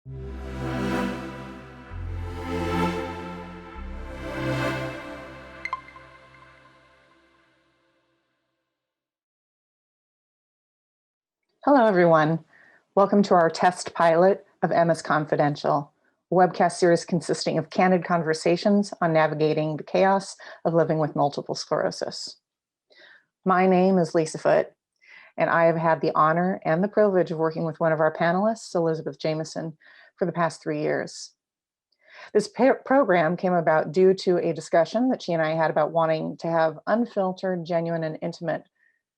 Hello, everyone. Welcome to our test pilot of MS Confidential, a webcast series consisting of candid conversations on navigating the chaos of living with multiple sclerosis. My name is Lisa Foote, and I have had the honor and the privilege of working with one of our panelists, Elizabeth Jameson, for the past 3 years. This program came about due to a discussion that she and I had about wanting to have unfiltered, genuine, and intimate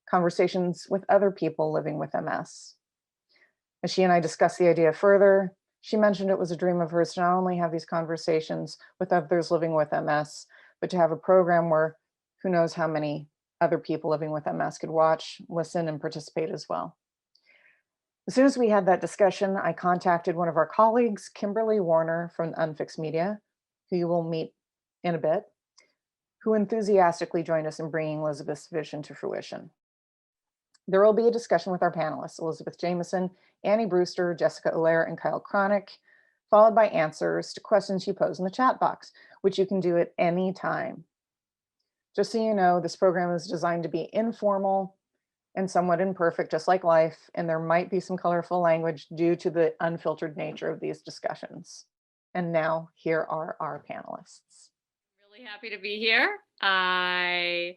conversations with other people living with MS. As she and I discussed the idea further, she mentioned it was a dream of hers to not only have these conversations with others living with MS, but to have a program where who knows how many other people living with MS could watch, listen, and participate as well. As soon as we had that discussion, I contacted one of our colleagues, Kimberly Warner from Unfixed Media, who you will meet in a bit, who enthusiastically joined us in bringing Elizabeth's vision to fruition. There will be a discussion with our panelists, Elizabeth Jameson, Annie Brewster, Jessica Allaire, and Kyle Cronick, followed by answers to questions you pose in the chat box, which you can do at any time. Just so you know, this program is designed to be informal and somewhat imperfect, just like life, and there might be some colorful language due to the unfiltered nature of these discussions. And now, here are our panelists. Really happy to be here. My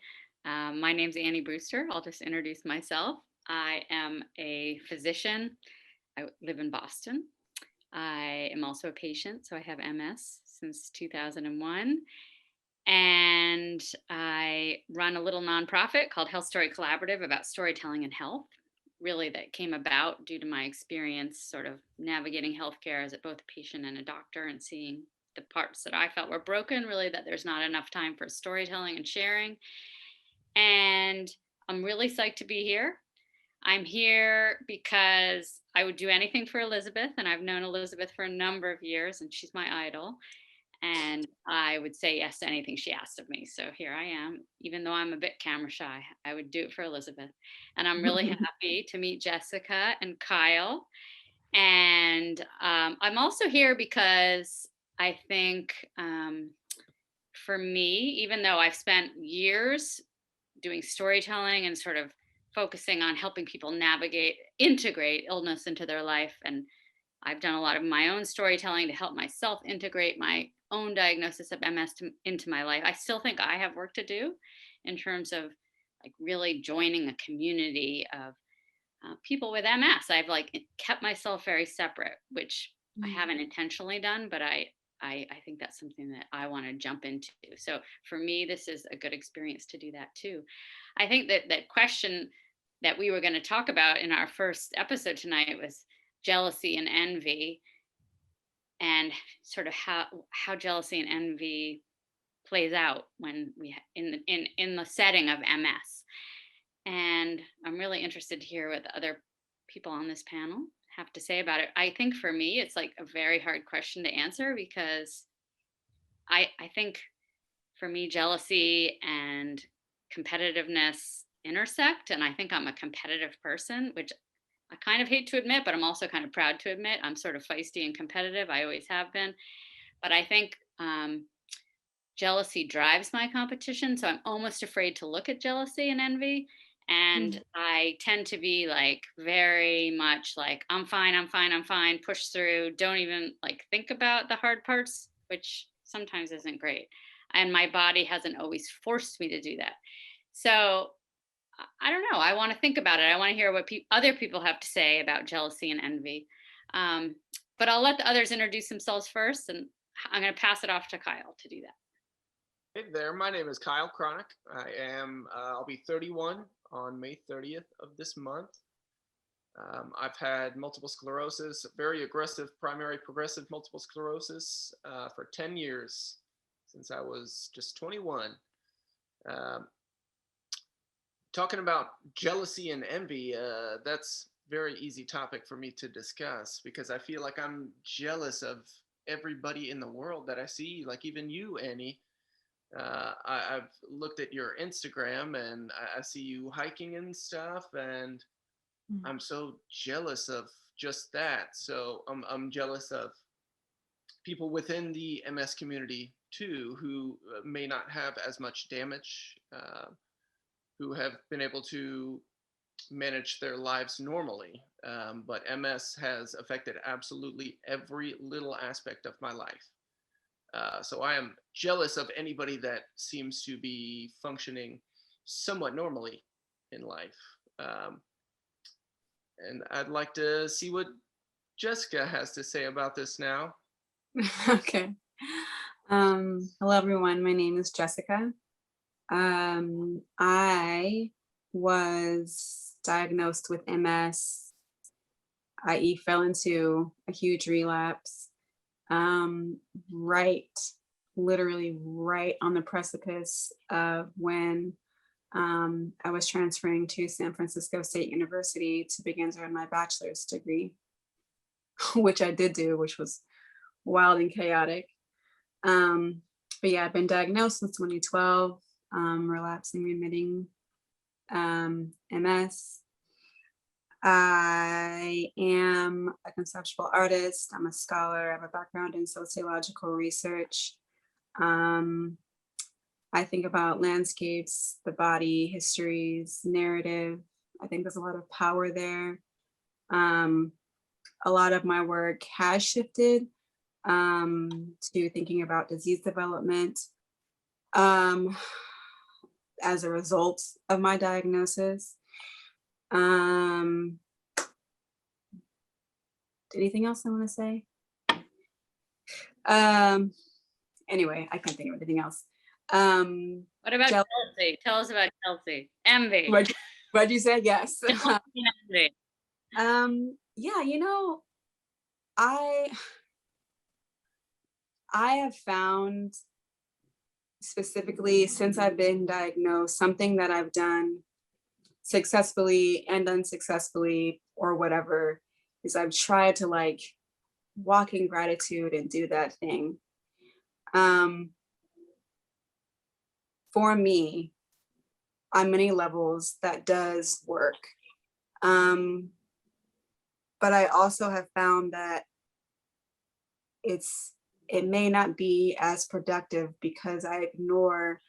name's Annie Brewster. I'll just introduce myself. I am a physician. I live in Boston. I am also a patient, so I have MS since 2001. And I run a little nonprofit called Health Story Collaborative about storytelling and health. Really, that came about due to my experience sort of navigating healthcare as both a patient and a doctor and seeing the parts that I felt were broken, really, that there's not enough time for storytelling and sharing. And I'm really psyched to be here. I'm here because I would do anything for Elizabeth, and I've known Elizabeth for a number of years, and she's my idol. And I would say yes to anything she asked of me. So here I am. Even though I'm a bit camera shy, I would do it for Elizabeth. And I'm really happy to meet Jessica and Kyle. And I'm also here because I think for me, even though I've spent years doing storytelling and sort of focusing on helping people integrate illness into their life, and I've done a lot of my own storytelling to help myself integrate my own diagnosis of MS into my life. I still think I have work to do in terms of like really joining a community of people with MS. I've like kept myself very separate, which I haven't intentionally done, but I think that's something that I want to jump into. So for me, this is a good experience to do that too. I think that question that we were going to talk about in our first episode tonight was jealousy and envy, and sort of how jealousy and envy plays out when we in the setting of MS. And I'm really interested to hear what the other people on this panel have to say about it. I think for me, it's like a very hard question to answer because I think for me, jealousy and competitiveness intersect. And I think I'm a competitive person, which I kind of hate to admit, but I'm also kind of proud to admit. I'm sort of feisty and competitive. I always have been. But I think jealousy drives my competition. So I'm almost afraid to look at jealousy and envy. And I tend to be like very much like, I'm fine, I'm fine, I'm fine, push through, don't even like think about the hard parts, which sometimes isn't great. And my body hasn't always forced me to do that. So I don't know. I want to think about it. I want to hear what other people have to say about jealousy and envy. But I'll let the others introduce themselves first, and I'm going to pass it off to Kyle to do that. Hey there, my name is Kyle Cronick. I'll be 31 on May 30th of this month. I've had multiple sclerosis, very aggressive primary progressive multiple sclerosis for 10 years, since I was just 21. Talking about jealousy and envy, that's a very easy topic for me to discuss because I feel like I'm jealous of everybody in the world that I see, like even you, Annie. I've looked at your Instagram and I see you hiking and stuff, and I'm so jealous of just that. So I'm jealous of people within the MS community too, who may not have as much damage, who have been able to manage their lives normally. But MS has affected absolutely every little aspect of my life. So I am jealous of anybody that seems to be functioning somewhat normally in life. Um, and I'd like to see what Jessica has to say about this now. Okay. Hello, everyone. My name is Jessica. I was diagnosed with MS, i.e., fell into a huge relapse, literally right on the precipice of when I was transferring to San Francisco State University to begin to earn my bachelor's degree, which I did do, which was wild and chaotic. But yeah, I've been diagnosed since 2012, relapsing remitting MS. I am a conceptual artist. I'm a scholar. I have a background in sociological research. I think about landscapes, the body, histories, narrative. I think there's a lot of power there. A lot of my work has shifted to thinking about disease development as a result of my diagnosis. Anything else I want to say? Anyway, I can't think of anything else. What about Chelsea? Tell us about Chelsea. Envy. What'd you say? Yes. Envy. Yeah, you know, I have found, specifically since I've been diagnosed, something that I've done successfully and unsuccessfully or whatever, is I've tried to like walk in gratitude and do that thing. For me, on many levels, that does work. But I also have found that it may not be as productive because I ignore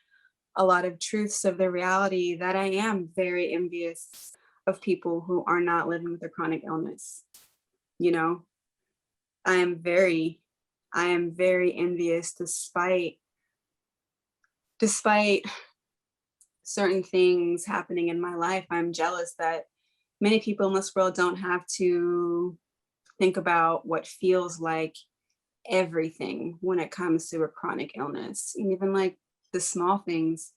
a lot of truths of the reality that I am very envious of people who are not living with a chronic illness. You know, I am very envious despite certain things happening in my life. I'm jealous that many people in this world don't have to think about what feels like everything when it comes to a chronic illness. And even like the small things,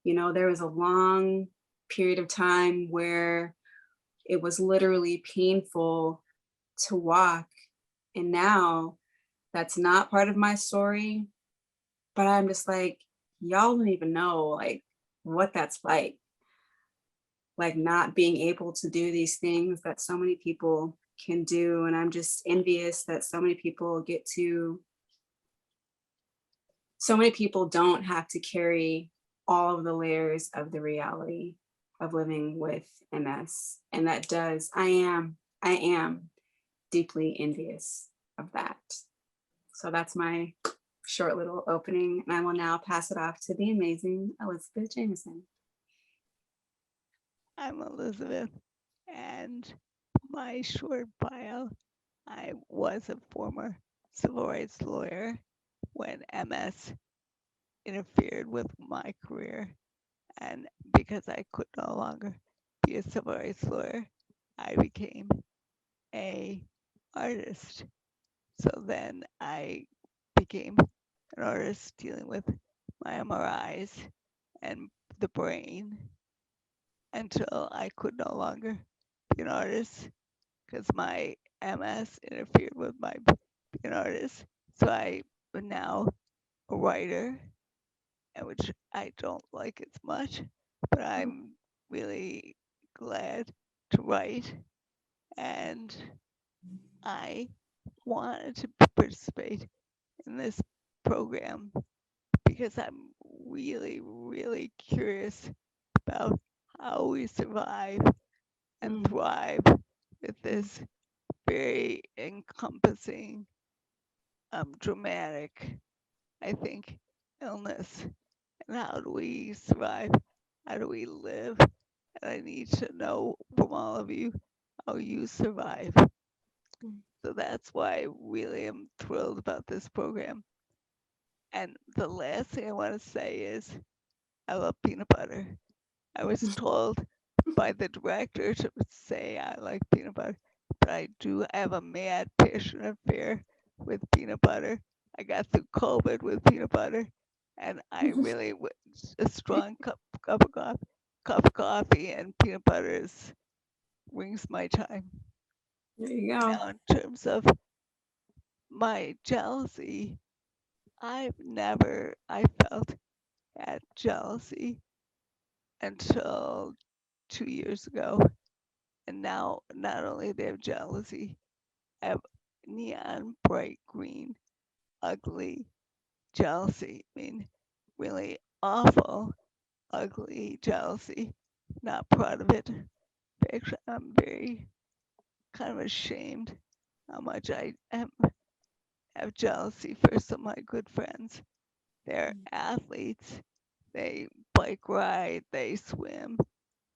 you know, there was a long period of time where it was literally painful to walk. And now that's not part of my story, but I'm just like, y'all don't even know like what that's like not being able to do these things that so many people can do. And I'm just envious that so many people don't have to carry all of the layers of the reality of living with MS. And that does, I am deeply envious of that. So that's my short little opening. And I will now pass it off to the amazing Elizabeth Jameson. I'm Elizabeth, and my short bio, I was a former civil rights lawyer when MS interfered with my career. And because I could no longer be a civil rights lawyer, I became an artist. So then I became an artist dealing with my MRIs and the brain until I could no longer be an artist because my MS interfered with my being an artist. So I am now a writer, and which I don't like as much, but I'm really glad to write. And I wanted to participate in this program because I'm really, really curious about how we survive and thrive with this very encompassing, dramatic, I think, illness. And how do we survive? How do we live? And I need to know from all of you how you survive. So that's why I really am thrilled about this program. And the last thing I want to say is I love peanut butter. I was told by the director to say I like peanut butter, but I do have a mad, passionate affair with peanut butter. I got through COVID with peanut butter, and I really a strong cup of coffee and peanut butter is wings my time. There you go. Now, in terms of my jealousy, I felt had jealousy until 2 years ago. And now not only do I have jealousy, I have neon bright green, ugly jealousy. I mean, really awful, ugly jealousy. Not proud of it. Actually, I'm very kind of ashamed how much I have jealousy for some of my good friends. They're athletes. They bike ride, they swim,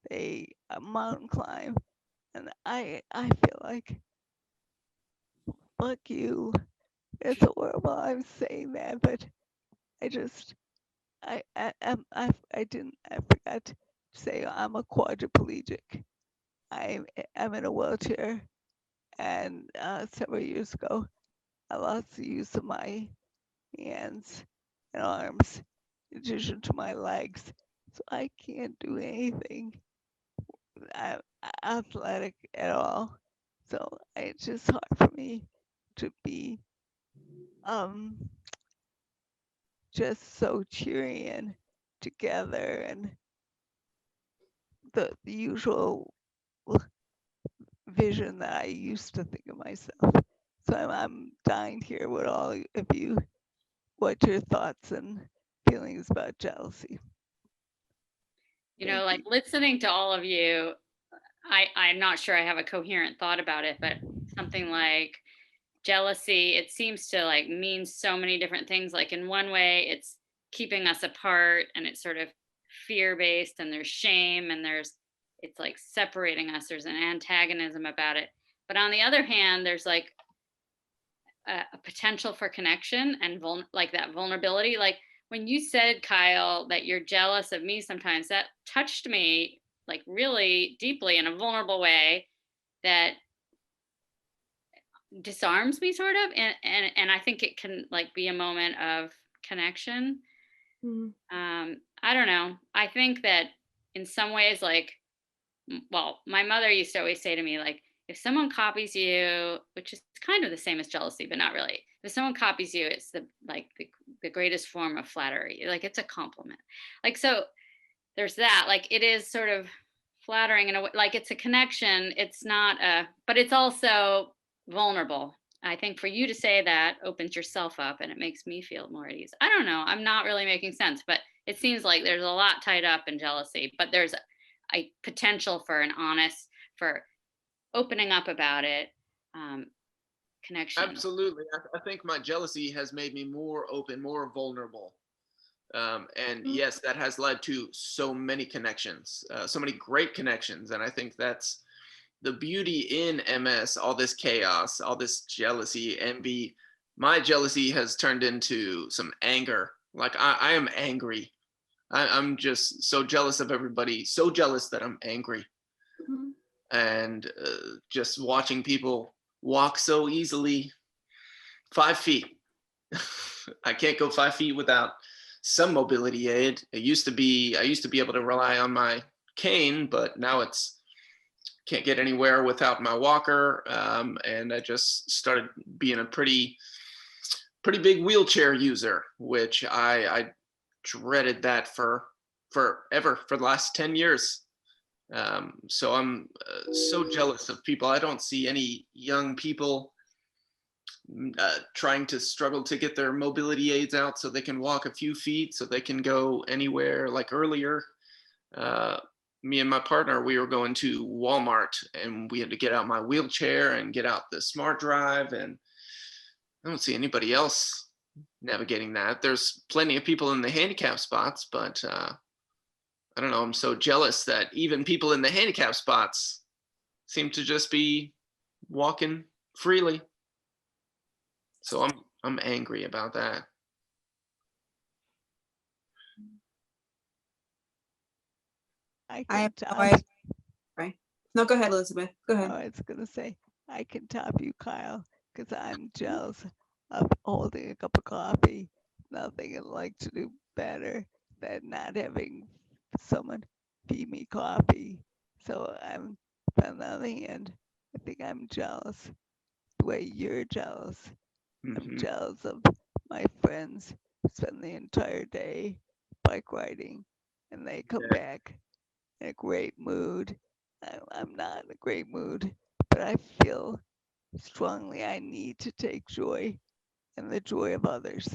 they mountain climb, and I feel like fuck you. It's horrible. I'm saying that, but I just I forgot to say I'm a quadriplegic. I'm in a wheelchair, and several years ago I lost the use of my hands and arms in addition to my legs, so I can't do anything athletic at all. So it's just hard for me to be just so cheery and together and the usual vision that I used to think of myself. So I'm dying to hear what all of you, what your thoughts and feelings about jealousy. You know, like listening to all of you, I'm not sure I have a coherent thought about it, but something like jealousy, it seems to like mean so many different things. Like in one way, it's keeping us apart and it's sort of fear-based and there's shame and it's like separating us. There's an antagonism about it. But on the other hand, there's like a potential for connection and like that vulnerability. Like when you said, Kyle, that you're jealous of me sometimes, that touched me like really deeply in a vulnerable way that disarms me sort of. And I think it can like be a moment of connection. I don't know. I think that in some ways, like, well, my mother used to always say to me, like, if someone copies you, which is kind of the same as jealousy, but not really. If someone copies you, it's the greatest form of flattery. Like it's a compliment. Like, so there's that, like, it is sort of flattering in a way, like it's a connection. It's not but it's also vulnerable. I think for you to say that opens yourself up and it makes me feel more at ease. I don't know. I'm not really making sense, but it seems like there's a lot tied up in jealousy, but there's a potential for for opening up about it, connection. Absolutely. I think my jealousy has made me more open, more vulnerable. And yes, that has led to so many connections, so many great connections. And I think that's the beauty in MS, all this chaos, all this jealousy, envy. My jealousy has turned into some anger. Like I am angry. I'm just so jealous of everybody, so jealous that I'm angry. And just watching people walk so easily, 5 feet. I can't go 5 feet without some mobility aid. I used to be able to rely on my cane, but now it's can't get anywhere without my walker. And I just started being a pretty big wheelchair user, which I dreaded that forever, for the last 10 years. So I'm so jealous of people. I don't see any young people trying to struggle to get their mobility aids out so they can walk a few feet, so they can go anywhere like earlier. me and my partner, we were going to Walmart, and we had to get out my wheelchair and get out the smart drive, and I don't see anybody else navigating that. There's plenty of people in the handicap spots, but I don't know, I'm so jealous that even people in the handicap spots seem to just be walking freely. So I'm angry about that. I I can top. right. No, go ahead, Elizabeth. Go ahead. I was gonna say I can top you, Kyle, because I'm jealous of holding a cup of coffee. Nothing I'd like to do better than not having someone feed me coffee. So I'm, on the other hand, I think I'm jealous the way you're jealous. I'm jealous of my friends who spend the entire day bike riding and they come back in a great mood. I'm not in a great mood, but I feel strongly I need to take joy in the joy of others.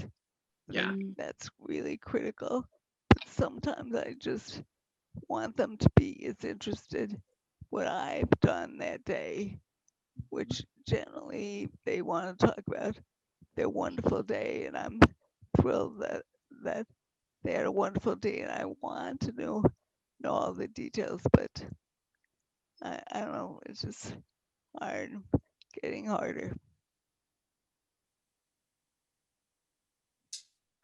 Yeah. That's really critical. But sometimes I just want them to be as interested what I've done that day, which generally they want to talk about their wonderful day, and I'm thrilled that they had a wonderful day, and I want to know all the details, but I don't know, it's just hard, getting harder.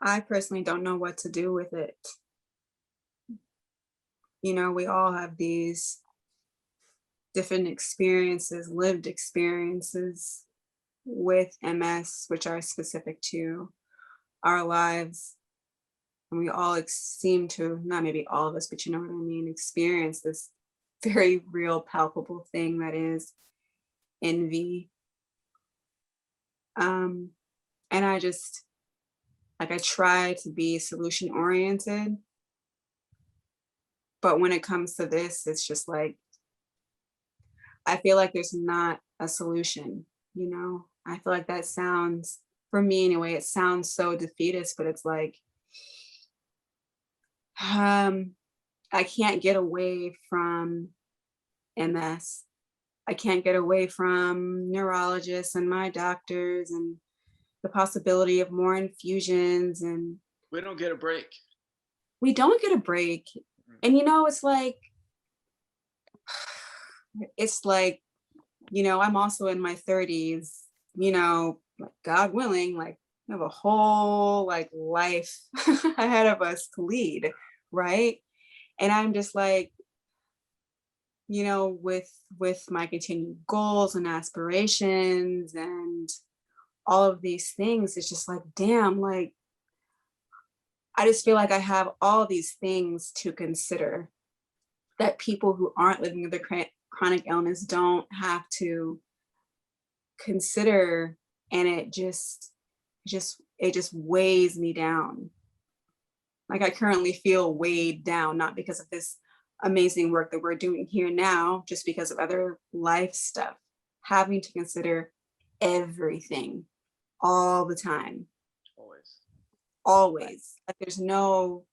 I personally don't know what to do with it. You know, we all have these different experiences, lived experiences with MS, which are specific to our lives. And we all seem to, not maybe all of us, but you know what I mean, experience this very real, palpable thing that is envy. And I just, like, I try to be solution oriented. But when it comes to this, it's just like, I feel like there's not a solution, you know? I feel like that sounds, for me anyway, it sounds so defeatist, but it's like, I can't get away from MS. I can't get away from neurologists and my doctors and the possibility of more infusions, and We don't get a break. we don't get a break. And you know, it's like, you know, I'm also in my 30s, you know, God willing, like we have a whole like life ahead of us to lead, right? And I'm just like, you know, with my continued goals and aspirations and all of these things, it's just like, damn, like I just feel like I have all these things to consider that people who aren't living with a chronic illness don't have to consider, and it just weighs me down. Like I currently feel weighed down, not because of this amazing work that we're doing here now, just because of other life stuff, having to consider everything all the time. Always. Like there's no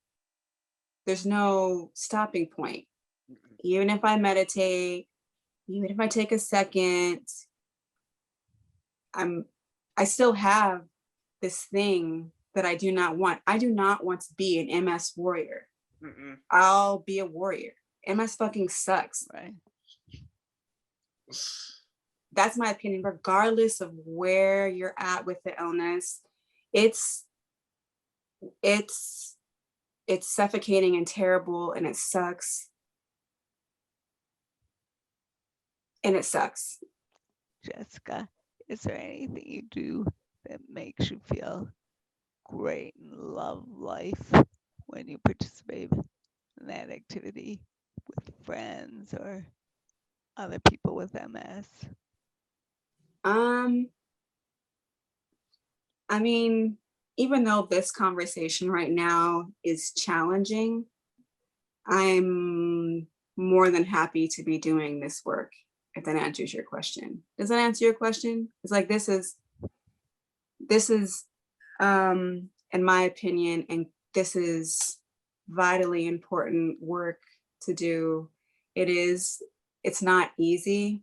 stopping point. Even if I meditate, even if I take a second, I still have this thing that I do not want. I do not want to be an MS warrior. I'll be a warrior. MS fucking sucks. Right. That's my opinion, regardless of where you're at with the illness. It's suffocating and terrible, and it sucks. And it sucks. Jessica, is there anything you do that makes you feel great and love life when you participate in that activity with friends or other people with MS? I mean, even though this conversation right now is challenging, I'm more than happy to be doing this work, if that answers your question. Does that answer your question? It's like, this is, in my opinion, and this is vitally important work to do. it's not easy,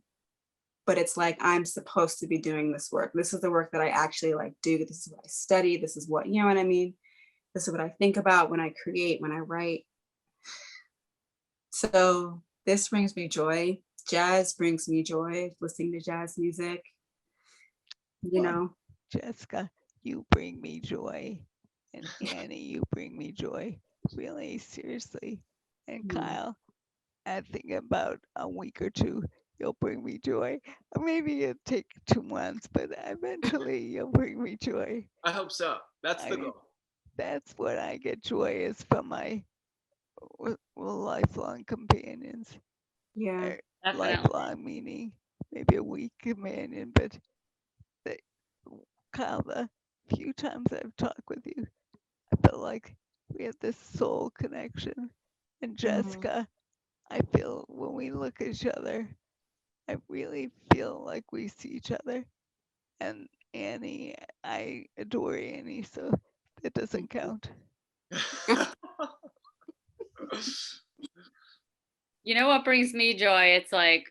but it's like, I'm supposed to be doing this work. This is the work that I actually like do. This is what I study. This is what, you know what I mean? This is what I think about when I create, when I write. So this brings me joy. Jazz brings me joy, listening to jazz music, you Well, know. Jessica, you bring me joy. And Annie, you bring me joy. Really, seriously. And Kyle, I think about a week or two, you'll bring me joy. Or maybe it'll take 2 months, but eventually you'll bring me joy. I hope so. That's the goal. That's what I get joy is from my lifelong companions. Yeah. Definitely. Lifelong meaning maybe a week companion, but Kyle, the few times I've talked with you, I feel like we have this soul connection. And Jessica, I feel when we look at each other, I really feel like we see each other. And Annie, I adore Annie, so it doesn't count. You know what brings me joy? It's like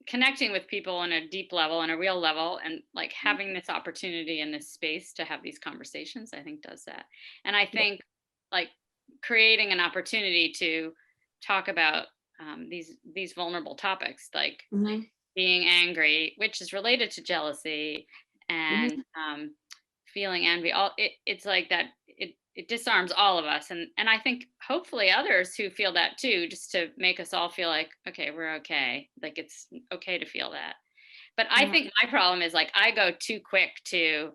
connecting with people on a deep level, on a real level, and like having this opportunity in this space to have these conversations, I think does that. And I think like creating an opportunity to talk about these vulnerable topics, like being angry, which is related to jealousy and feeling envy. It's like that. It disarms all of us, and I think hopefully others who feel that too, just to make us all feel like, okay, we're okay, like it's okay to feel that. But I think my problem is like I go too quick to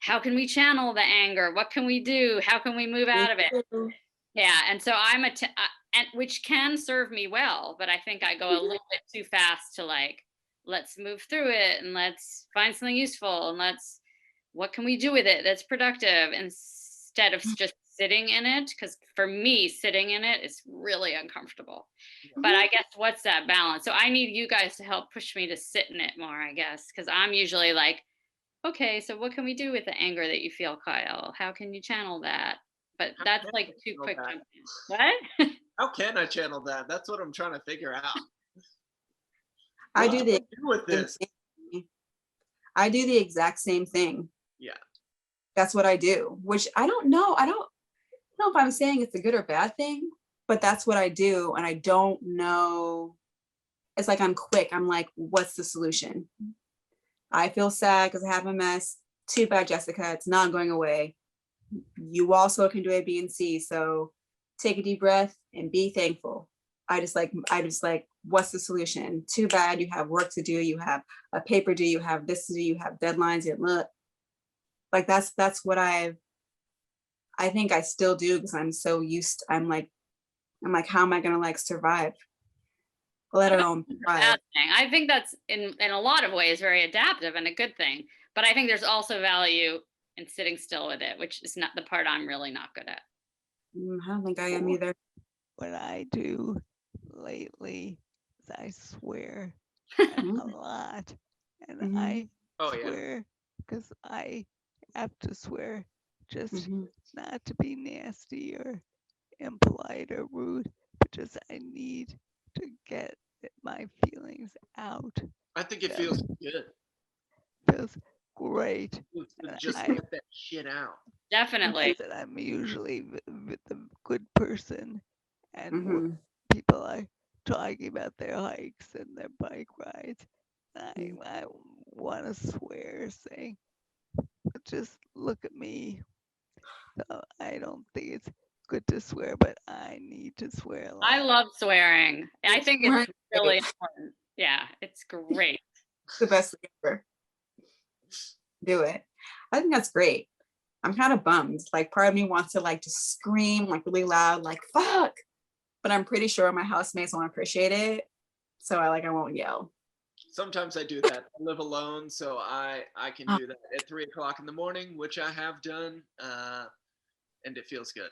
how can we channel the anger, what can we do, how can we move out of it. Yeah, and so and which can serve me well, but I think I go a little bit too fast to like, let's move through it and let's find something useful and what can we do with it that's productive, instead of just sitting in it, because for me sitting in it is really uncomfortable. But I guess what's that balance? So I need you guys to help push me to sit in it more, I guess, because I'm usually like, okay, so what can we do with the anger that you feel, Kyle? How can you channel that? But that's like too quick. What? How can I channel that? That's what I'm trying to figure out. I do the with this. I do the exact same thing. Yeah. That's what I do, which I don't know. I don't know if I'm saying it's a good or bad thing, but that's what I do. And I don't know. It's like I'm quick. I'm like, what's the solution? I feel sad because I have a mess. Too bad, Jessica. It's not going away. You also can do A, B, and C. So take a deep breath and be thankful. I just like, what's the solution? Too bad, you have work to do. You have a paper due. You have this to do. You have deadlines. And look, like that's what I think I still do, because I'm so used. I'm like, how am I gonna like survive? Let alone thrive. I think that's in a lot of ways very adaptive and a good thing. But I think there's also value in sitting still with it, which is not the part I'm really not good at. I don't think I am either. What I do lately is I swear a lot. And I swear because I have to swear, just not to be nasty or impolite or rude, but just I need to get my feelings out. I think it feels good. Feels great. Just let that shit out. Definitely. That I'm usually the good person, and people are talking about their hikes and their bike rides. I want to swear, saying, just look at me. So I don't think it's good to swear, but I need to swear a lot. I love swearing. I think it's really important. Yeah, it's great. It's the best thing ever. Do it. I think that's great. I'm kind of bummed. Like part of me wants to like just scream like really loud, like fuck. But I'm pretty sure my housemates won't appreciate it. So I won't yell. Sometimes I do that. I live alone, so I can do that at 3:00 in the morning, which I have done, and it feels good.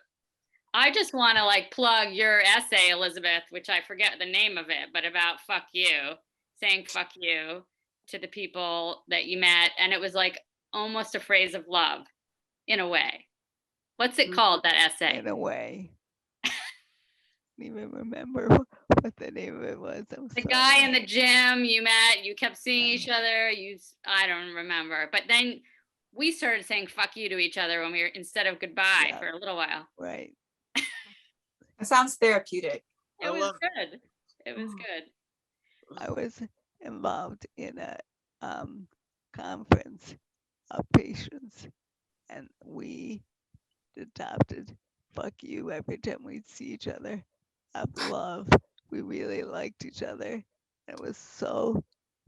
I just want to like plug your essay, Elizabeth, which I forget the name of it, but about fuck you, saying fuck you to the people that you met. And it was like almost a phrase of love in a way. What's it called, that essay? In a way. I don't even remember what the name of it was. I'm The sorry. guy in the gym you met, you kept seeing each other. I don't remember. But then we started saying "fuck you" to each other when we were instead of goodbye Yeah. for a little while. Right. It sounds therapeutic. It I was love good. It was good. I was involved in a conference of patients, and we adopted "fuck you" every time we'd see each other. Out of love, we really liked each other. It was so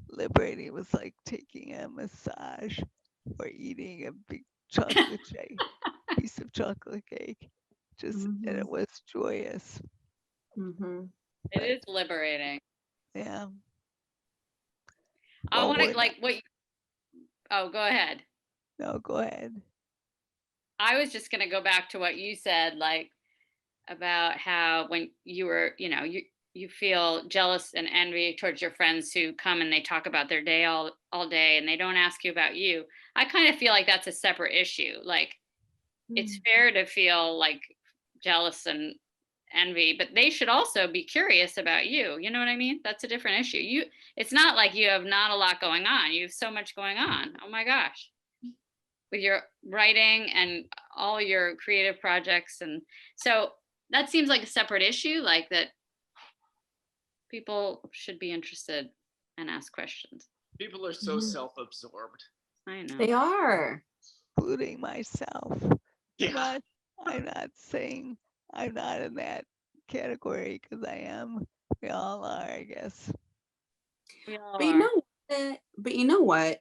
liberating. It was like taking a massage or eating a big chocolate piece of chocolate cake. And it was joyous. Mhm. It is liberating. Yeah. I Well, want we're to like what. Oh, go ahead. No, go ahead. I was just going to go back to what you said, like about how when you were, you feel jealous and envy towards your friends who come and they talk about their day all day and they don't ask you about you. I kind of feel like that's a separate issue. Like it's fair to feel like jealous and envy, but they should also be curious about you. You know what I mean? That's a different issue. It's not like you have not a lot going on. You have so much going on. Oh my gosh. With your writing and all your creative projects. And so that seems like a separate issue, like that people should be interested and ask questions. people are so self-absorbed. I know. They are. Including myself. Yeah. I'm not saying I'm not in that category because I am. We all are, I guess. We all But you are. know what?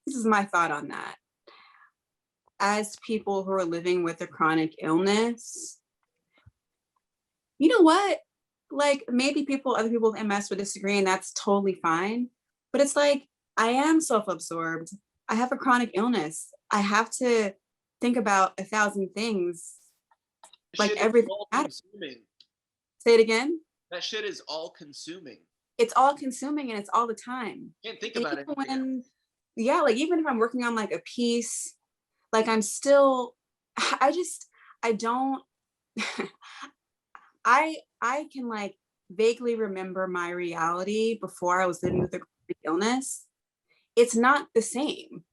This is my thought on that. As people who are living with a chronic illness, you know what? Like maybe other people with MS would disagree, and that's totally fine. But it's like, I am self-absorbed. I have a chronic illness. I have to think about 1,000 things. Like Shit is everything all matters. consuming. Say it again. That shit is all consuming. It's all consuming and it's all the time. Can't think And about even anything else. yeah, like even if I'm working on like a piece, like I'm still, I don't, I can like vaguely remember my reality before I was living with a chronic illness. It's not the same.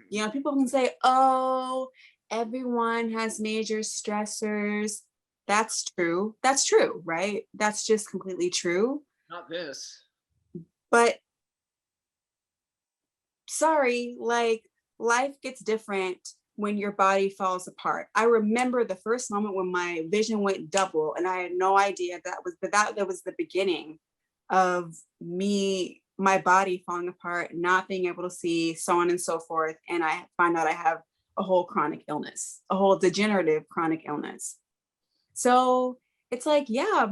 You know, people can say, oh, everyone has major stressors. That's true. That's true, right? That's just completely true. Not this. But sorry, like life gets different when your body falls apart. I remember the first moment when my vision went double and I had no idea that was the beginning of my body falling apart, not being able to see, so on and so forth. And I find out I have a whole chronic illness, a whole degenerative chronic illness. So it's like, yeah,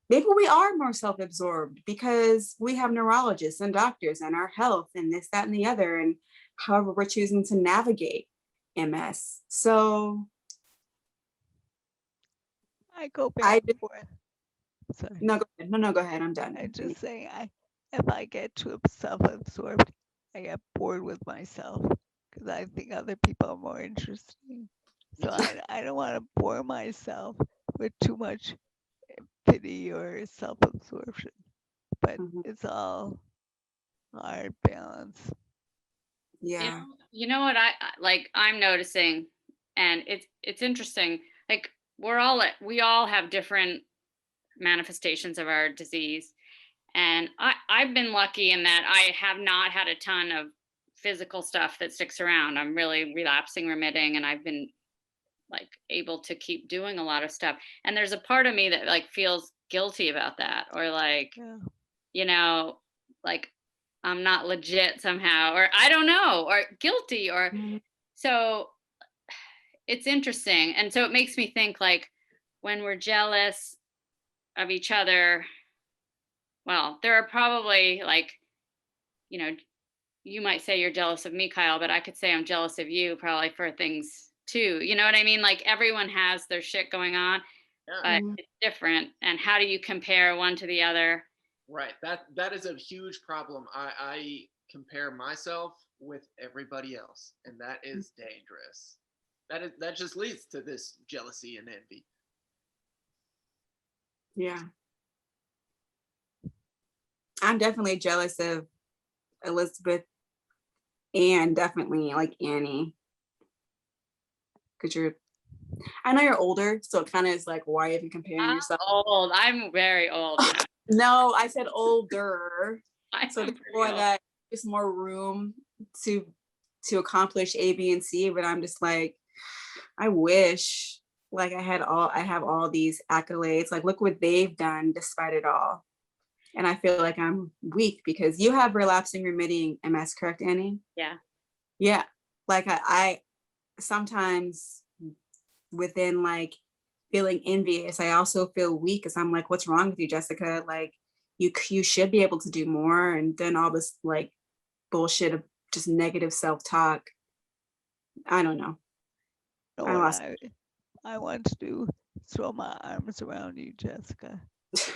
maybe we are more self-absorbed because we have neurologists and doctors and our health and this, that, and the other, and however we're choosing to navigate MS. So I go back and forth. Sorry. No, go ahead. No, go ahead. I'm done. I just say if I get too self-absorbed, I get bored with myself because I think other people are more interesting. So I don't want to bore myself with too much pity or self-absorption. But it's all hard balance. Yeah. You know what I'm noticing, and it's interesting. Like we all have different manifestations of our disease, and I've been lucky in that I have not had a ton of physical stuff that sticks around. I'm really relapsing, remitting, and I've been like able to keep doing a lot of stuff. And there's a part of me that like feels guilty about that, or like, like I'm not legit somehow, or I don't know, or guilty, or so it's interesting. And so it makes me think like when we're jealous of each other, well, there are probably like, you might say you're jealous of me, Kyle, but I could say I'm jealous of you probably for things too. You know what I mean? Like everyone has their shit going on, but it's different. And how do you compare one to the other? Right. That is a huge problem. I compare myself with everybody else, and that is dangerous. That just leads to this jealousy and envy. Yeah. I'm definitely jealous of Elizabeth and definitely like Annie. Because I know you're older, so it kind of is like, why even comparing I'm yourself? old. I'm very old. Yeah. No, I said older. So I'm there's pretty more old. that there's more room to accomplish A, B, and C, but I'm just like, I wish like I have all these accolades. Like look what they've done despite it all. And I feel like I'm weak because you have relapsing remitting MS, correct, Annie? Yeah. Yeah. Like I sometimes within like feeling envious, I also feel weak because I'm like, what's wrong with you, Jessica? Like you should be able to do more. And then all this like bullshit of just negative self-talk. I don't know. You know I what lost. I want to do? Throw my arms around you, Jessica.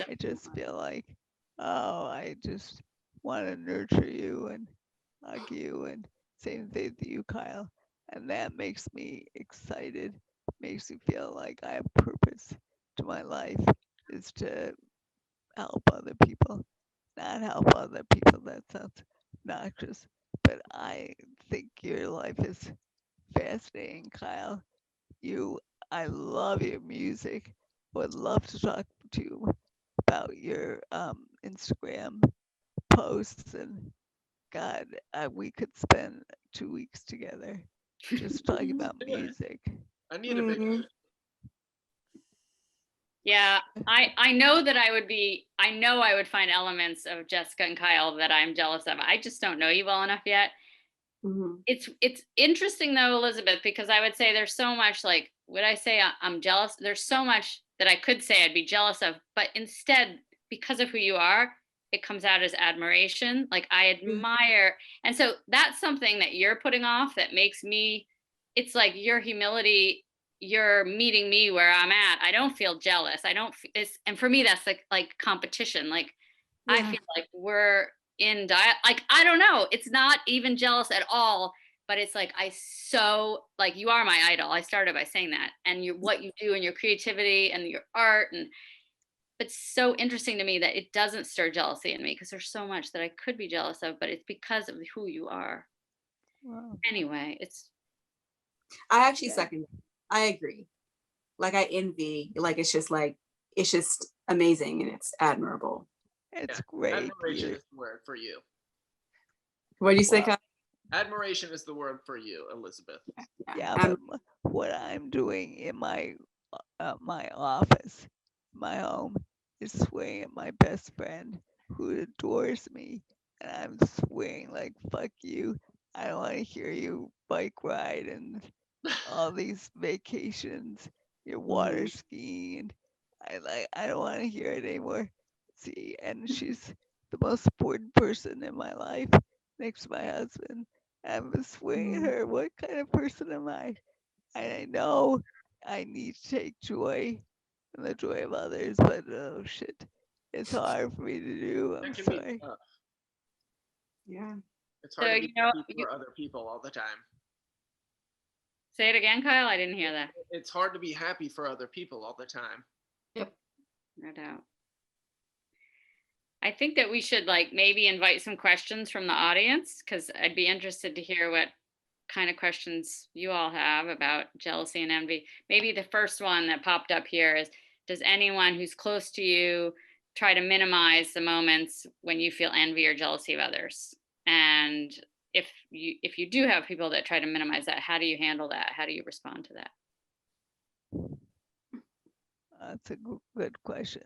I just feel like, oh, I just want to nurture you and hug you, and same thing to you, Kyle. And that makes me excited, makes me feel like I have purpose to my life, is to help other people, not help other people. That sounds obnoxious, but I think your life is fascinating, Kyle. I love your music. Would love to talk to you about your Instagram posts, and God, we could spend 2 weeks together just talking about music. I need a vacation. Yeah, I know that I know I would find elements of Jessica and Kyle that I'm jealous of. I just don't know you well enough yet. Mhm. It's interesting though, Elizabeth, because I would say there's so much like, would I say I'm jealous? There's so much that I could say I'd be jealous of, but instead, because of who you are, it comes out as admiration. Like I admire, and so that's something that you're putting off that makes me, it's like your humility, you're meeting me where I'm at. I don't feel jealous. I don't, it's, and for me, that's like competition. Like I Yeah. feel like we're in diet, like I don't know, it's not even jealous at all, but it's like I so like you are my idol. I started by saying that, and what you do and your creativity and your art, and it's so interesting to me that it doesn't stir jealousy in me because there's so much that I could be jealous of, but it's because of who you are. Wow. Anyway, it's I actually Yeah. second. I agree. Like I envy. Like it's just amazing and it's admirable. It's Yeah, great. admiration is the word for you. What do you say, Well, Kyle? Admiration is the word for you, Elizabeth. Yeah, I'm- but what I'm doing in my office, my home, is swearing at my best friend who adores me, and I'm swearing like fuck you. I don't want to hear you bike ride and all these vacations, your water skiing. And I don't want to hear it anymore. See, and she's the most important person in my life next to my husband. I'm swearing at her. What kind of person am I? And I know I need to take joy in the joy of others, but oh shit, it's hard for me to do. I'm That can sorry. be tough. yeah. It's hard to be you know, happy for other people all the time. say it again, Kyle. I didn't hear that. It's hard to be happy for other people all the time. No doubt. I think that we should like maybe invite some questions from the audience, because I'd be interested to hear what kind of questions you all have about jealousy and envy. Maybe the first one that popped up here is, does anyone who's close to you try to minimize the moments when you feel envy or jealousy of others? And if you do have people that try to minimize that, how do you handle that? How do you respond to that? That's a good question.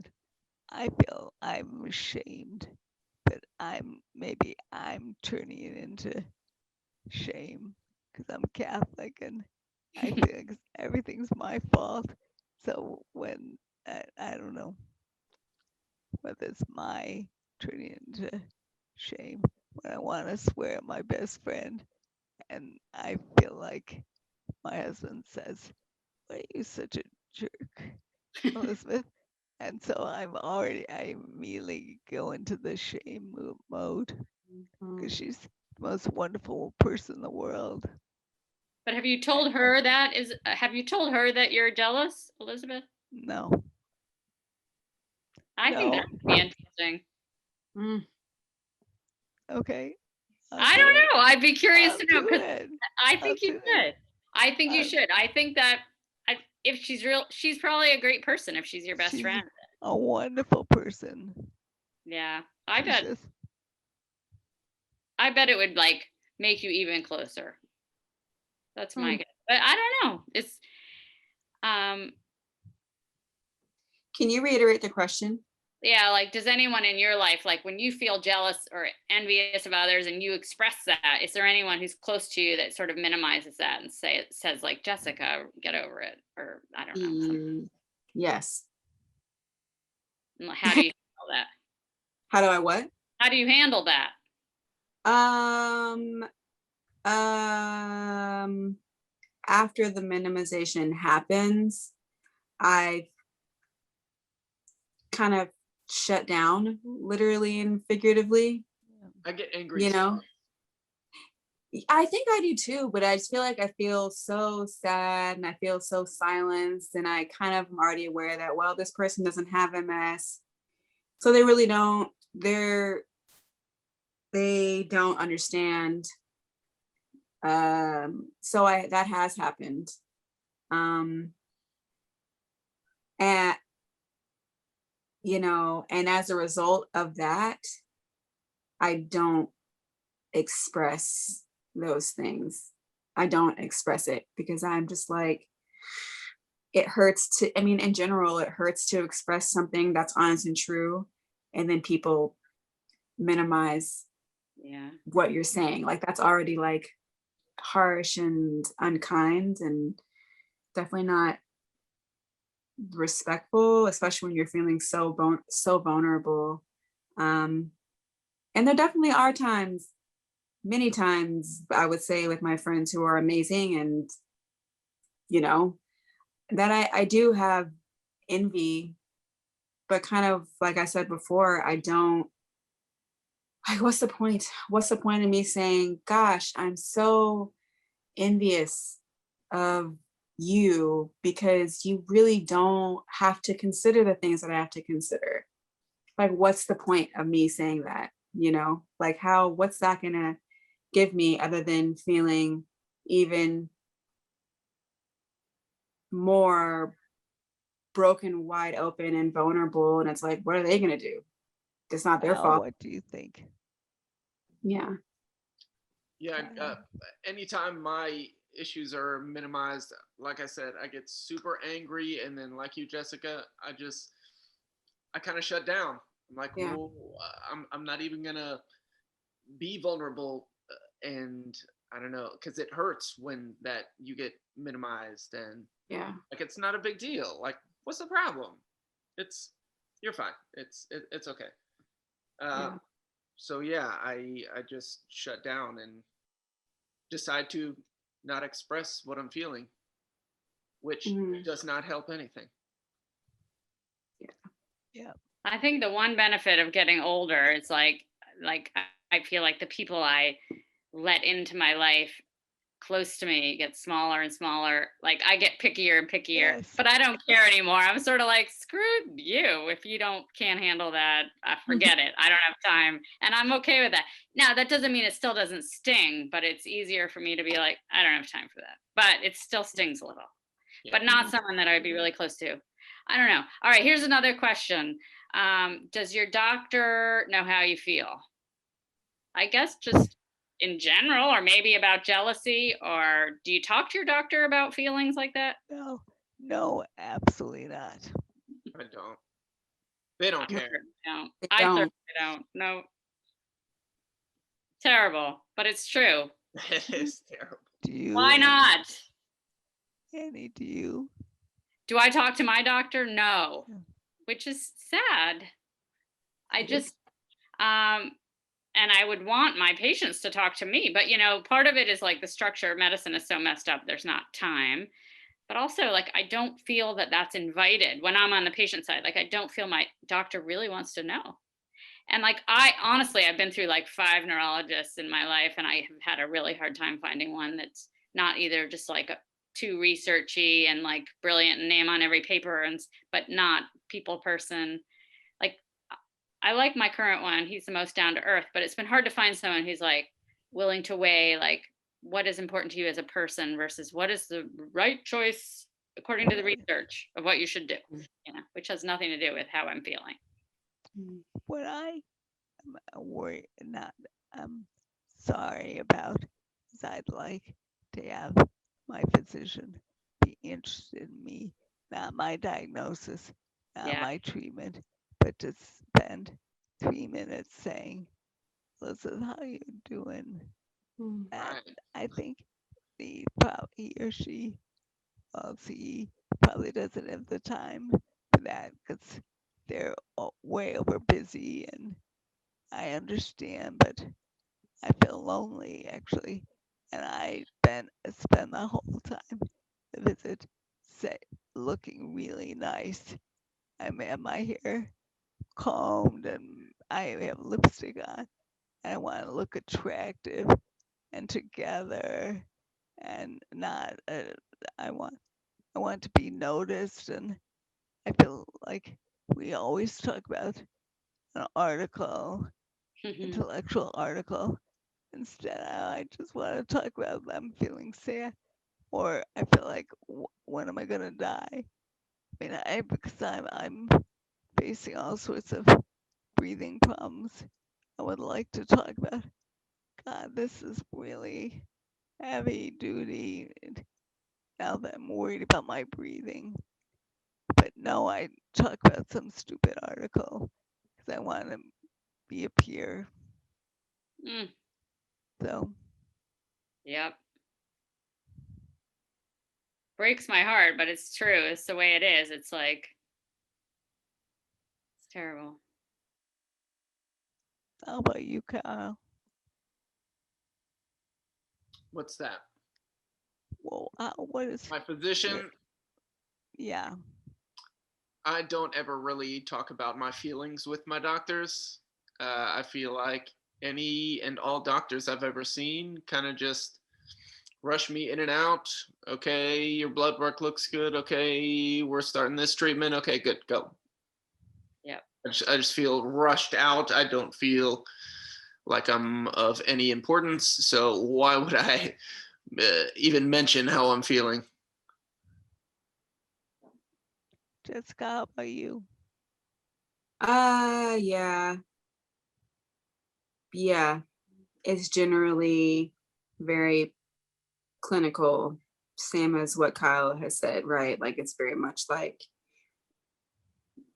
I feel I'm ashamed, but maybe I'm turning it into shame because I'm Catholic and I feel like everything's my fault. So when I don't know whether it's my turning it into shame when I want to swear at my best friend, and I feel like my husband says, "Why are you such a jerk, Elizabeth?" And so I immediately go into the shame mode because she's the most wonderful person in the world. But have you told her that have you told her that you're jealous, Elizabeth? No, I think that No. would be interesting. Mm. Okay. I don't know. I'd be curious I'll to know do because it. I I'll think you do it. should. I think you I'll- should. I think that if she's real, she's probably a great person if she's your best She's friend. a wonderful person. Yeah, I She's bet. just- I bet it would like make you even closer. That's my guess. But I don't know. It's Can you reiterate the question? yeah, like does anyone in your life, like when you feel jealous or envious of others and you express that, is there anyone who's close to you that sort of minimizes that and says like, Jessica, get over it, or I don't know, something. Yes. How do you handle that? How do I what? How do you handle that? After the minimization happens, I kind of shut down, literally and figuratively. I get angry. You know, I think I do too, but I just feel like I feel so sad and I feel so silenced, and I kind of am already aware that, well, this person doesn't have MS, so they really don't. They don't understand. So that has happened. And and as a result of that, I don't express those things. I don't express it because I'm just like, it hurts to, I mean, in general, it hurts to express something that's honest and true. And then people minimize what you're saying. Like that's already like harsh and unkind and definitely not respectful, especially when you're feeling so vulnerable. And there definitely are times, many times, I would say, with my friends who are amazing, and that I do have envy, but kind of like I said before, I don't. Like, what's the point? What's the point of me saying, "Gosh, I'm so envious of you," because you really don't have to consider the things that I have to consider. Like, what's the point of me saying that? Like what's that gonna give me other than feeling even more broken, wide open and vulnerable? And it's like, what are they gonna do? It's not their fault. What do you think? Yeah. Anytime my issues are minimized, like I said, I get super angry, and then like you, Jessica, I kind of shut down. I'm like, well, I'm not even gonna be vulnerable, and I don't know, because it hurts when that you get minimized, and like it's not a big deal. Like, what's the problem? You're fine. It's okay. So yeah, I just shut down and decide to not express what I'm feeling, which does not help anything. Yeah. I think the one benefit of getting older is like I feel like the people I let into my life close to me get smaller and smaller. Like I get pickier and pickier, but I don't care anymore. I'm sort of like, screw you. If you can't handle that, forget it. I don't have time. And I'm okay with that. Now, that doesn't mean it still doesn't sting, but it's easier for me to be like, I don't have time for that. But it still stings a little, but not someone that I would be really close to. I don't know. All right, here's another question. Does your doctor know how you feel? I guess just in general, or maybe about jealousy, or do you talk to your doctor about feelings like that? No, absolutely not. I don't. They don't care. I certainly don't. No. Terrible, but it's true. It is terrible. Why not? Annie, do you? Do I talk to my doctor? No, which is sad. I just, and I would want my patients to talk to me, but part of it is like the structure of medicine is so messed up, there's not time. But also, like, I don't feel that that's invited when I'm on the patient side. Like, I don't feel my doctor really wants to know. And like, I've been through like 5 neurologists in my life, and I have had a really hard time finding one that's not either just like too researchy and like brilliant and name on every paper, but not people person. Like I like my current one. He's the most down to earth, but it's been hard to find someone who's like willing to weigh like what is important to you as a person versus what is the right choice according to the research of what you should do, which has nothing to do with how I'm feeling. What I am worried, I'm sorry about, is I'd like to have my physician be interested in me, not my diagnosis, not my treatment, but to spend 3 minutes saying, Elizabeth, how you doing? And I think he or she, well, she probably doesn't have the time for that because they're way over busy, and I understand, but I feel lonely actually. And I spend the whole time the visit looking really nice. I have my hair combed and I have lipstick on. And I want to look attractive and together, and not. I want to be noticed, and I feel like we always talk about an article, intellectual article. Instead, I just want to talk about them feeling sad, or I feel like, when am I gonna die? I mean, because I'm facing all sorts of breathing problems. I would like to talk about, God, this is really heavy duty. Now that I'm worried about my breathing, but no, I talk about some stupid article because I want to be a peer. So, yep. Breaks my heart, but it's true. It's the way it is. It's like, it's terrible. How about you, Kyle? What's that? Well, what is My physician? Yeah. I don't ever really talk about my feelings with my doctors. I feel like any and all doctors I've ever seen kind of just rush me in and out. Okay, your blood work looks good. Okay, we're starting this treatment. Okay, good, go. Yeah. I just feel rushed out. I don't feel like I'm of any importance. So why would I even mention how I'm feeling? Jessica, how about you? Yeah. It's generally very clinical, same as what Kyle has said, right? Like it's very much like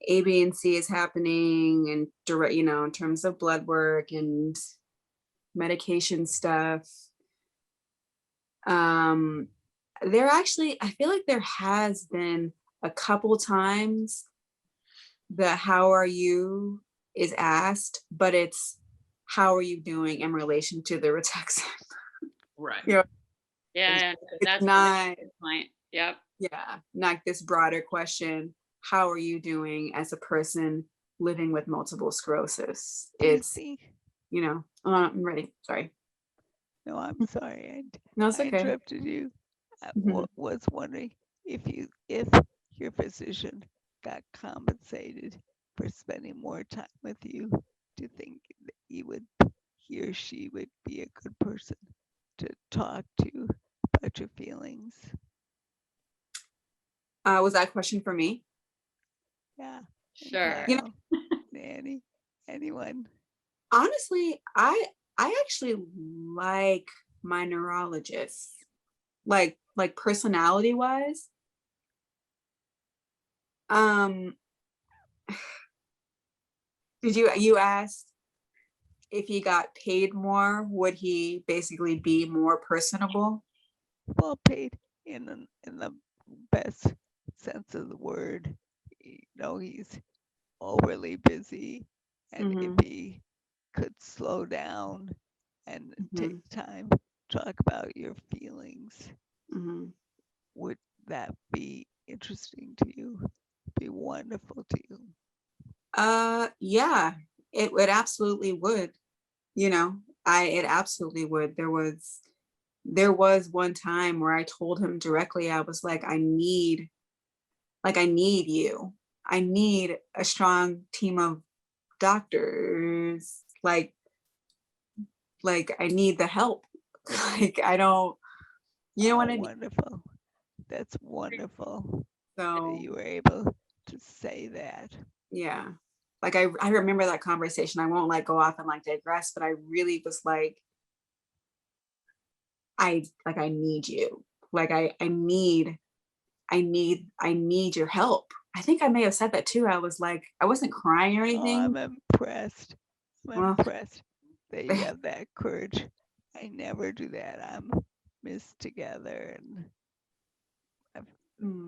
A, B, and C is happening, and direct, in terms of blood work and medication stuff. I feel like there has been a couple times the how are you is asked, but it's how are you doing in relation to the Rituxan? Right. Yeah, that's not a good point. Yep. Yeah, not this broader question. How are you doing as a person living with multiple sclerosis? It's, I'm ready. Sorry. No, I'm sorry. No, it's I okay. interrupted you. I was wondering if your physician got compensated for spending more time with you. Do you think that he or she would be a good person to talk to about your feelings? Was that a question for me? Yeah. Sure. Nanny, anyone? Honestly, I actually like my neurologist, like personality wise. Did you asked if he got paid more, would he basically be more personable? Well paid in the best sense of the word. He's overly busy, and if he could slow down and take time to talk about your feelings, would that be interesting to you? Be wonderful to you? Yeah, it absolutely would. It absolutely would. There was one time where I told him directly, I was like, I need you. I need a strong team of doctors, like I need the help. Like I don't, you know what I mean? Wonderful. That's wonderful that So you were able to say that. yeah, like I remember that conversation. I won't like go off and like digress, but I really was like, I need you. Like I need your help. I think I may have said that too. I was like, I wasn't crying or Oh, anything. I'm impressed. I'm Well, impressed that you have that courage. I never do that. I'm missed together, and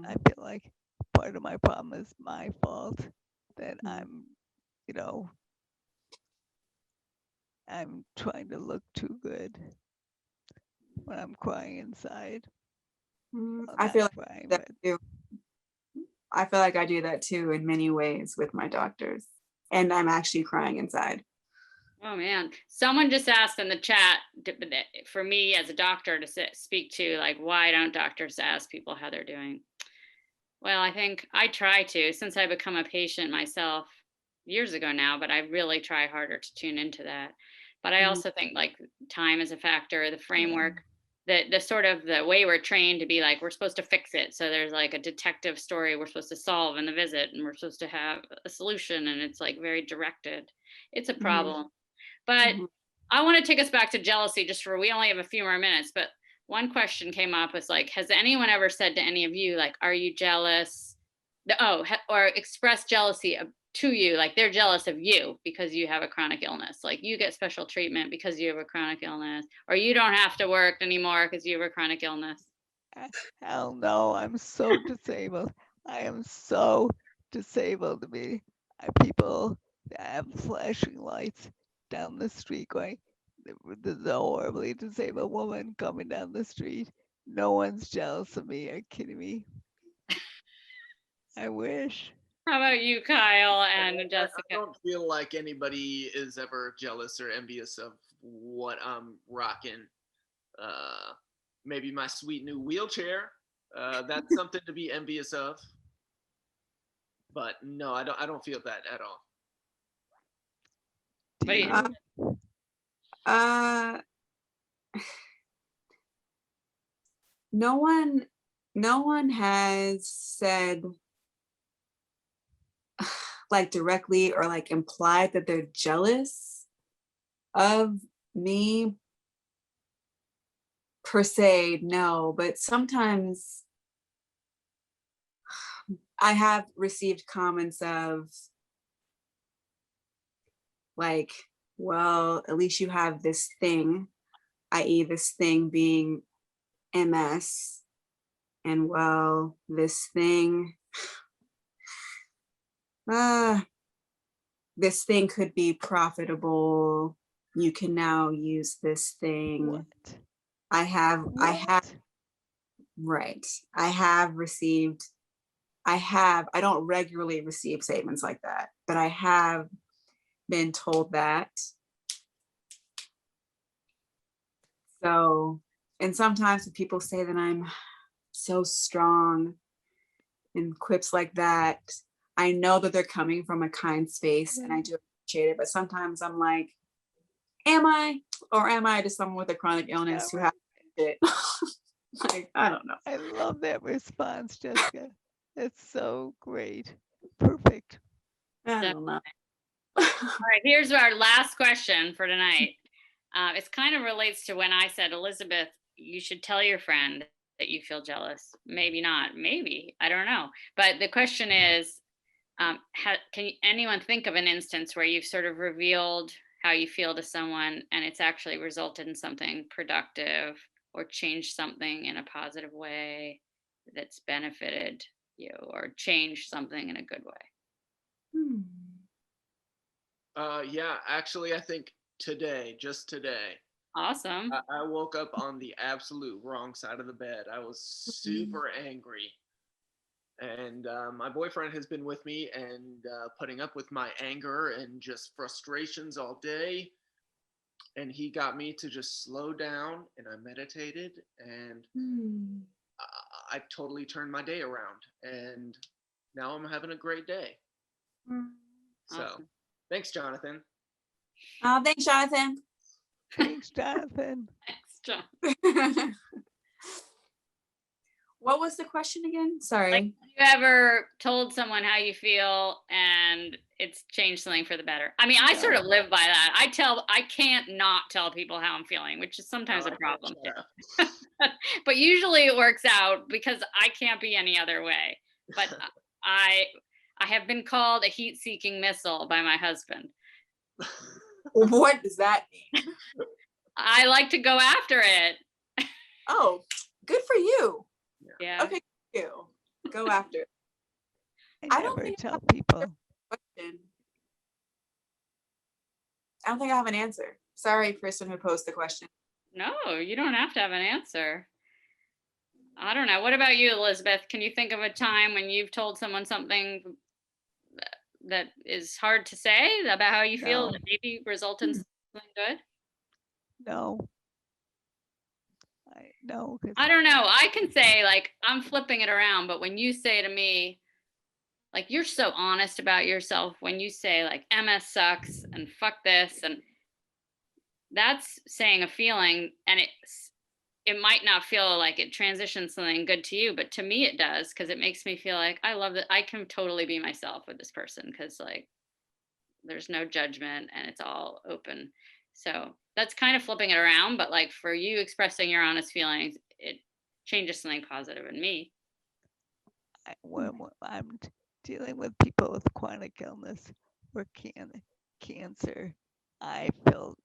I feel like part of my problem is my fault, that I'm, you know, I'm trying to look too good when I'm crying inside. Well, I not feel like crying, that but too. I feel like I do that too in many ways with my doctors, and I'm actually crying inside. Oh man, someone just asked in the chat for me as a doctor to speak to, like, why don't doctors ask people how they're doing? Well, I think I try to, since I become a patient myself years ago now, but I really try harder to tune into that. But I also think like time is a factor, the framework, the sort of the way we're trained to be like, we're supposed to fix it. So there's like a detective story we're supposed to solve in the visit, and we're supposed to have a solution, and it's like very directed. It's a problem. But I want to take us back to jealousy just for, we only have a few more minutes, but one question came up was like, has anyone ever said to any of you, like, are you jealous? Or express jealousy to you, like they're jealous of you because you have a chronic illness, like you get special treatment because you have a chronic illness, or you don't have to work anymore because you have a chronic illness. hell no, I'm so disabled. I am so disabled to be people that have flashing lights down the street going, there's a horribly disabled woman coming down the street. No one's jealous of me. Are you kidding me? I wish. How about you, Kyle and I Jessica? don't feel like anybody is ever jealous or envious of what I'm rocking. Maybe my sweet new wheelchair. That's something to be envious of. But no, I don't feel that at all. Do What do you- you? No one has said like directly or like implied that they're jealous of me per se, no, but sometimes I have received comments of like, well, at least you have this thing, i.e. this thing being MS, and well, this thing, this thing could be profitable. You can now use this thing. What? Right. I don't regularly receive statements like that, but I have been told that. So, and sometimes when people say that I'm so strong and quips like that, I know that they're coming from a kind space and I do appreciate it, but sometimes I'm like, am I? Or am I just someone with a chronic illness who has it? Like, I don't know. I love that response, Jessica. It's so great. Perfect. I don't know. All right, here's our last question for tonight. It kind of relates to when I said, Elizabeth, you should tell your friend that you feel jealous. Maybe not, maybe, I don't know. But the question is, can anyone think of an instance where you've sort of revealed how you feel to someone and it's actually resulted in something productive or changed something in a positive way that's benefited you, or changed something in a good way? Yeah, actually, I think just today, Awesome. I woke up on the absolute wrong side of the bed. I was super angry. And my boyfriend has been with me and putting up with my anger and just frustrations all day. And he got me to just slow down, and I meditated, and I totally turned my day around. And now I'm having a great day. So Awesome. Thanks, Jonathan. Thanks, Jonathan. Thanks, Jonathan. Thanks, John. What was the question again? Sorry. Like, have you ever told someone how you feel and it's changed something for the better? I mean, I sort of live by that. I can't not tell people how I'm feeling, which is sometimes a problem. But usually it works out because I can't be any other way. But I have been called a heat-seeking missile by my husband. What does that mean? I like to go after it. Oh, good for you. Yeah. Okay, you go after it. I don't never think tell people. Question. I don't think I have an answer. Sorry, person who posed the question. No, you don't have to have an answer. I don't know. What about you, Elizabeth? Can you think of a time when you've told someone something that is hard to say about how you feel No. that maybe result in something good? No. No. I don't know. I can say, like, I'm flipping it around, but when you say to me, like, you're so honest about yourself, when you say, like, MS sucks and fuck this, and that's saying a feeling, and it might not feel like it transitions something good to you, but to me it does, because it makes me feel like I love that I can totally be myself with this person, because like there's no judgment and it's all open. So that's kind of flipping it around, but like for you expressing your honest feelings, it changes something positive in me. When I'm dealing with people with chronic illness or cancer, I feel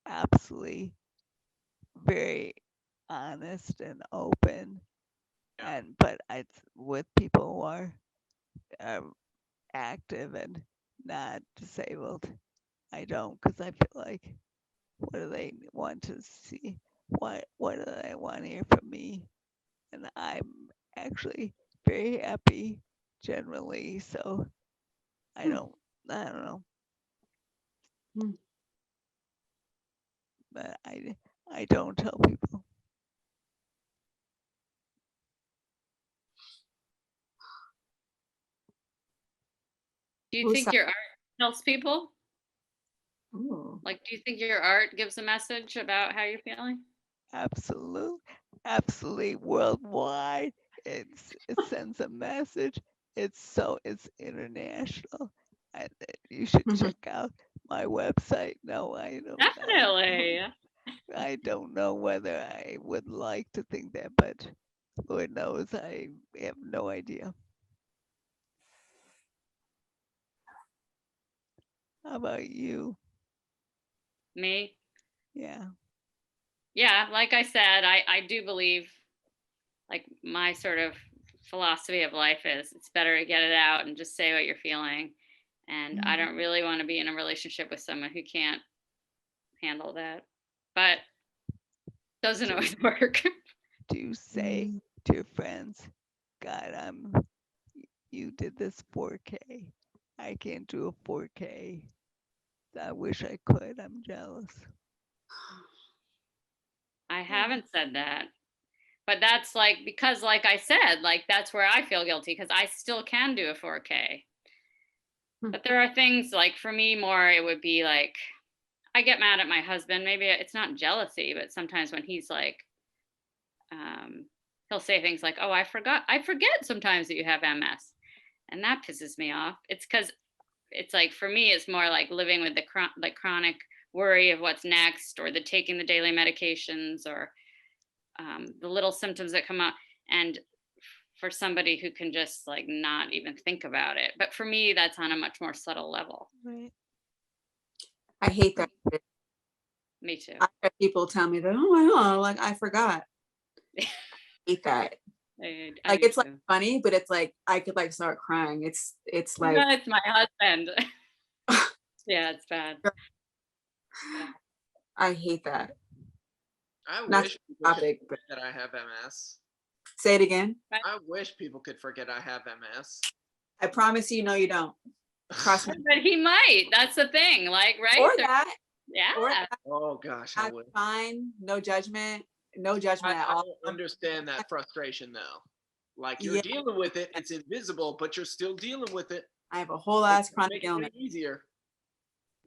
absolutely very honest and open. But with people who are active and not disabled, I don't, because I feel like, what do they want to see? What do they want to hear from me? And I'm actually very happy generally, so I don't know. But I don't tell people. Do you think your art helps people? Ooh. Like, do you think your art gives a message about how you're feeling? Absolutely worldwide. It sends a message. It's international. And you should check out my website. No, I don't. Definitely. I don't know whether I would like to think that, but Lord knows I have no idea. How about you? Me? Yeah. Yeah, like I said, I do believe, like, my sort of philosophy of life is it's better to get it out and just say what you're feeling. And I don't really want to be in a relationship with someone who can't handle that. But it doesn't always work. Do you say to your friends, God, you did this 4K. I can't do a 4K. I wish I could. I'm jealous. I haven't said that. But that's like, because like I said, like that's where I feel guilty, because I still can do a 4K. But there are things like, for me more, it would be like, I get mad at my husband. Maybe it's not jealousy, but sometimes when he's like, he'll say things like, oh, I forget sometimes that you have MS. And that pisses me off. It's because it's like, for me, it's more like living with the chronic worry of what's next, or the taking the daily medications, or the little symptoms that come up. And for somebody who can just like not even think about it. But for me, that's on a much more subtle level. Right. I hate that. Me too. I have people tell me that, oh my God, like I forgot. I hate that. Like it's like funny, but it's like I could like start crying. It's like, no, it's my husband. Yeah, it's bad. I hate that. I Not wish people topic, could forget that I have MS. Say it again. I wish people could forget I have MS. I promise you, no, you don't. Trust me. But he might. That's the thing. Like, right? Or that. Yeah. Or that. Oh gosh, I would. Fine. No judgment. No judgment at all. I understand that frustration though. Like you're dealing with it, it's invisible, but you're still dealing with it. I have a whole ass chronic illness. Easier.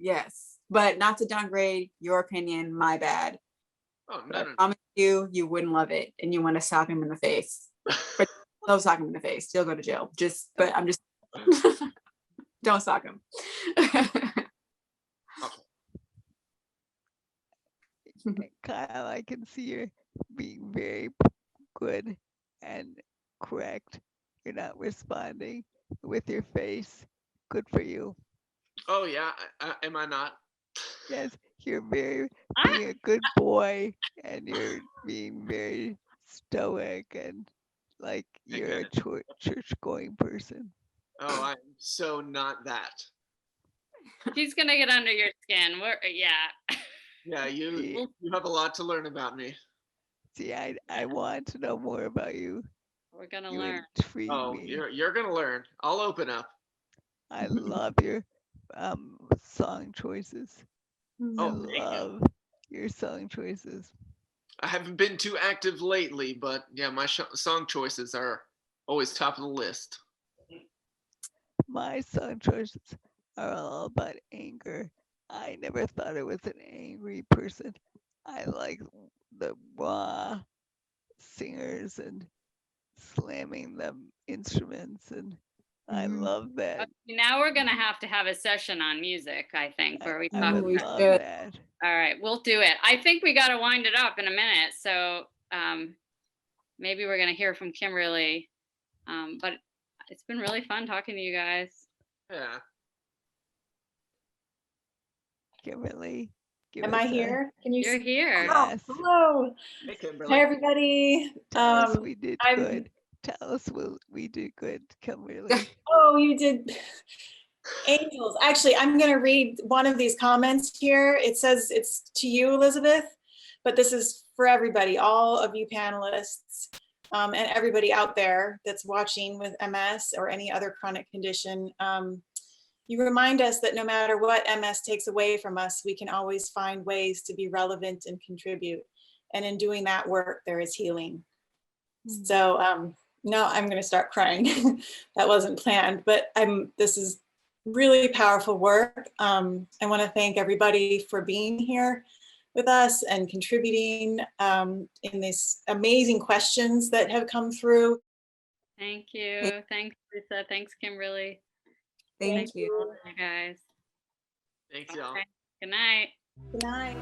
Yes, but not to downgrade your opinion, my bad. Oh, But no, I no, promise you wouldn't love it, and you want to sock him in the face. But don't sock him in the face. He'll go to jail. But I'm just don't sock him. Kyle, I can see you're being very good and correct. You're not responding with your face. Good for you. Oh yeah, am I not? Yes, you're being I, a good boy, and you're being very stoic and like you're a church going person. Oh, I'm so not that. she's gonna get under your skin. Yeah. Yeah, you Yeah. you have a lot to learn about me. See, I want to know more about you. We're gonna You learn. intrigue Oh, me. you're gonna learn. I'll open up. I love your song choices. I Oh, thank you. love your song choices. I haven't been too active lately, but yeah, my song choices are always top of the list. My song choices are all about anger. I never thought I was an angry person. I like the raw singers and slamming the instruments, and I love that. Now we're gonna have to have a session on music, I think, where we I talk. would we love should. that. All right, we'll do it. I think we got to wind it up in a minute. So maybe we're going to hear from Kimberly. But it's been really fun talking to you guys. Yeah. Kimberly, give Am us I a- here? Can you? You're here. Yes. Hello. Hey, Hi, Kimberly. everybody. Tell us we did I'm- good. Tell us we did good, Kimberly. Oh, you did. Angels. Actually, I'm going to read one of these comments here. It says it's to you, Elizabeth, but this is for everybody, all of you panelists, and everybody out there that's watching with MS or any other chronic condition. You remind us that no matter what MS takes away from us, we can always find ways to be relevant and contribute. And in doing that work, there is healing. So no, I'm going to start crying. That wasn't planned, but this is really powerful work. I want to thank everybody for being here with us and contributing in these amazing questions that have come through. Thank you. Thanks, Lisa. Thanks, Kimberly. Thank you. You guys. Thanks, y'all. Okay. Good night. Good night.